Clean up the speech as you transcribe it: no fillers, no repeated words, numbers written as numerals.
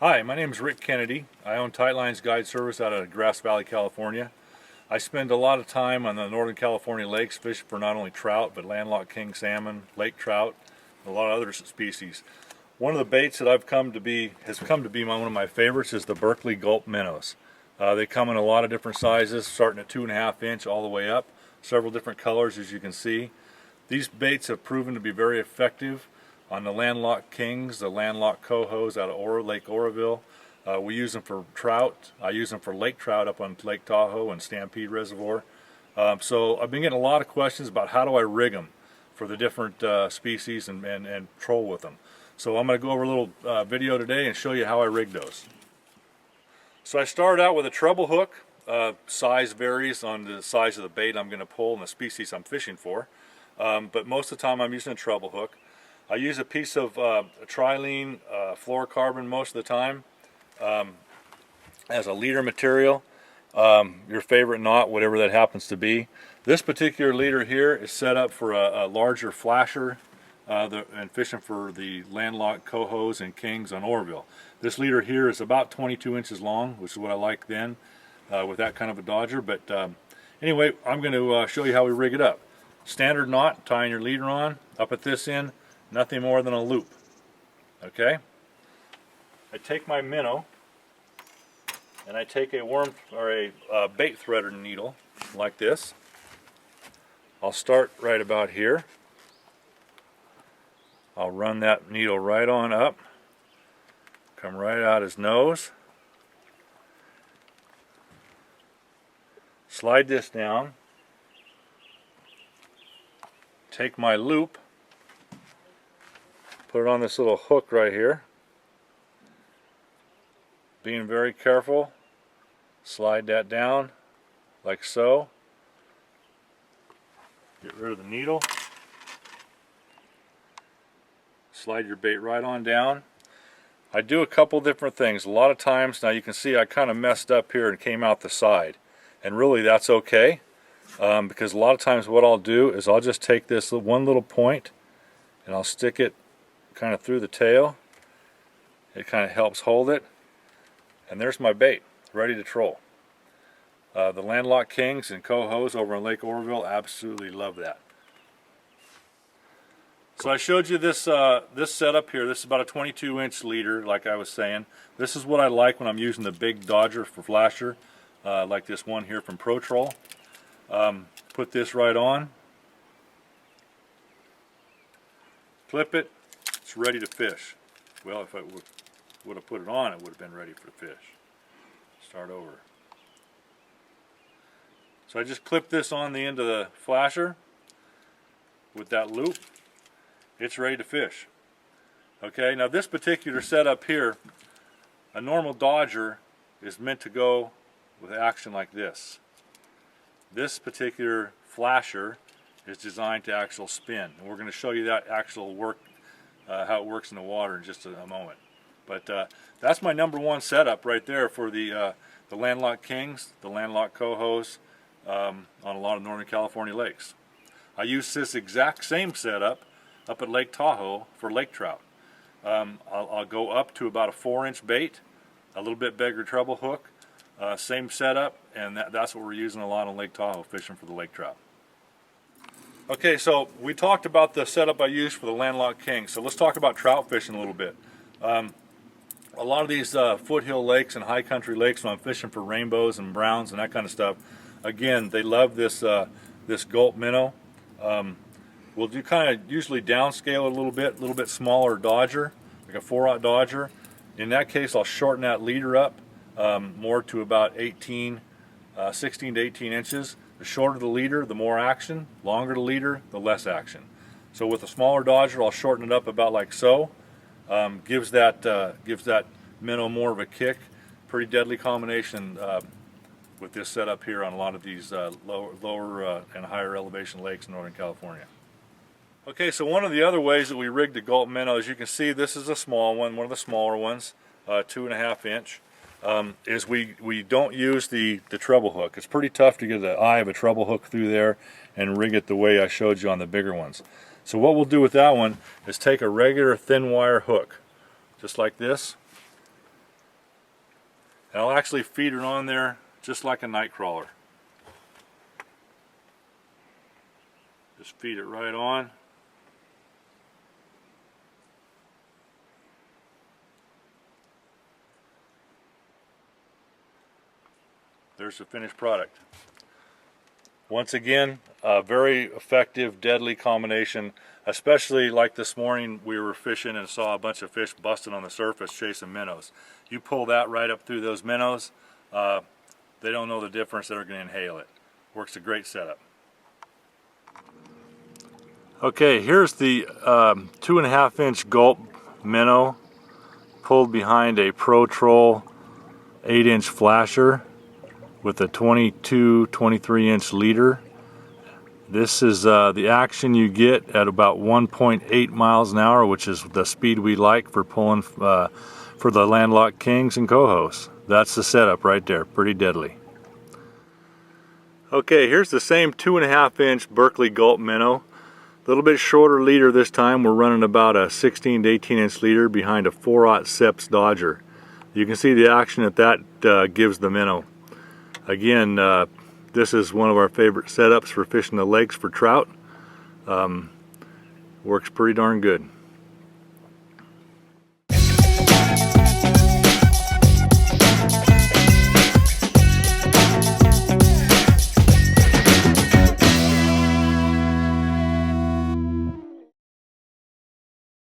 Hi, my name is Rick Kennedy. I own Tightlines Guide Service out of Grass Valley, California. I spend a lot of time on the Northern California lakes fishing for not only trout, but landlocked king salmon, lake trout, and a lot of other species. One of the baits that has come to be one of my favorites is the Berkeley Gulp Minnows. They come in a lot of different sizes, starting at 2.5 inch all the way up, several different colors as you can see. These baits have proven to be very effective on the landlocked kings, the landlocked cohos out of Lake Oroville. We use them for trout. I use them for lake trout up on Lake Tahoe and Stampede Reservoir. So I've been getting a lot of questions about how do I rig them for the different species and troll with them. So I'm going to go over a little video today and show you how I rig those. So I started out with a treble hook. Size varies on the size of the bait I'm going to pull and the species I'm fishing for. But most of the time I'm using a treble hook. I use a piece of trilene fluorocarbon most of the time as a leader material. Your favorite knot, whatever that happens to be. This particular leader here is set up for a larger flasher and fishing for the landlocked cohos and kings on Oroville. This leader here is about 22 inches long, which is what I like then with that kind of a dodger. But anyway, I'm going to show you how we rig it up. Standard knot, tying your leader on, up at this end. Nothing more than a loop. Okay? I take my minnow and I take a worm or a bait threader needle like this. I'll start right about here. I'll run that needle right on up, come right out his nose, slide this down, take my loop, put it on this little hook right here. Being very careful, slide that down like so. Get rid of the needle. Slide your bait right on down. I do a couple different things. A lot of times, now you can see I kind of messed up here and came out the side. And really that's okay, because a lot of times what I'll do is I'll just take this one little point and I'll stick it kind of through the tail. It kind of helps hold it, and there's my bait ready to troll. The landlocked kings and cohos over in Lake Oroville absolutely love that. So I showed you this this setup here. This is about a 22-inch leader, like I was saying. This is what I like when I'm using the big dodger for flasher, like this one here from Pro Troll. Put this right on, clip it. It's ready to fish. Well, if I would have put it on, it would have been ready for the fish. Start over. So I just clip this on the end of the flasher with that loop. It's ready to fish. Okay, now this particular setup here, a normal dodger is meant to go with action like this. This particular flasher is designed to actual spin, and we're going to show you that actual work, how it works in the water in just a moment. But that's my number one setup right there for the landlocked kings, the landlocked cohos on a lot of Northern California lakes. I use this exact same setup up at Lake Tahoe for lake trout. I'll go up to about a 4-inch bait, a little bit bigger treble hook, same setup, and that's what we're using a lot on Lake Tahoe fishing for the lake trout. Okay, so we talked about the setup I use for the landlocked king. So let's talk about trout fishing a little bit. A lot of these foothill lakes and high country lakes, when I'm fishing for rainbows and browns and that kind of stuff, again, they love this this Gulp minnow. We'll do kind of usually downscale it a little bit smaller dodger, like a 4/0 dodger. In that case, I'll shorten that leader up more to about 16 to 18 inches. The shorter the leader, the more action. Longer the leader, the less action. So with a smaller dodger, I'll shorten it up about like so. Gives that minnow more of a kick. Pretty deadly combination with this setup here on a lot of these lower and higher elevation lakes in Northern California. Okay, so one of the other ways that we rig the Gulp minnow, as you can see, this is a small one, one of the smaller ones, 2.5 inch. Is we don't use the treble hook. It's pretty tough to get the eye of a treble hook through there and rig it the way I showed you on the bigger ones. So what we'll do with that one is take a regular thin wire hook, just like this, And I'll actually feed it on there just like a night crawler. Just feed it right on. There's the finished product. Once again, a very effective, deadly combination, especially like this morning we were fishing and saw a bunch of fish busting on the surface chasing minnows. You pull that right up through those minnows, they don't know the difference, they're going to inhale it. Works a great setup. Okay, here's the 2.5 inch Gulp Minnow pulled behind a Pro Troll 8 inch flasher with a 23 inch leader. This is the action you get at about 1.8 miles an hour, which is the speed we like for pulling for the landlocked kings and cohos. That's the setup right there, pretty deadly. Okay, here's the same 2.5 inch Berkley Gulp Minnow. A little bit shorter leader this time. We're running about a 16 to 18 inch leader behind a 4/0 Seps Dodger. You can see the action that gives the minnow. Again, this is one of our favorite setups for fishing the lakes for trout. Works pretty darn good.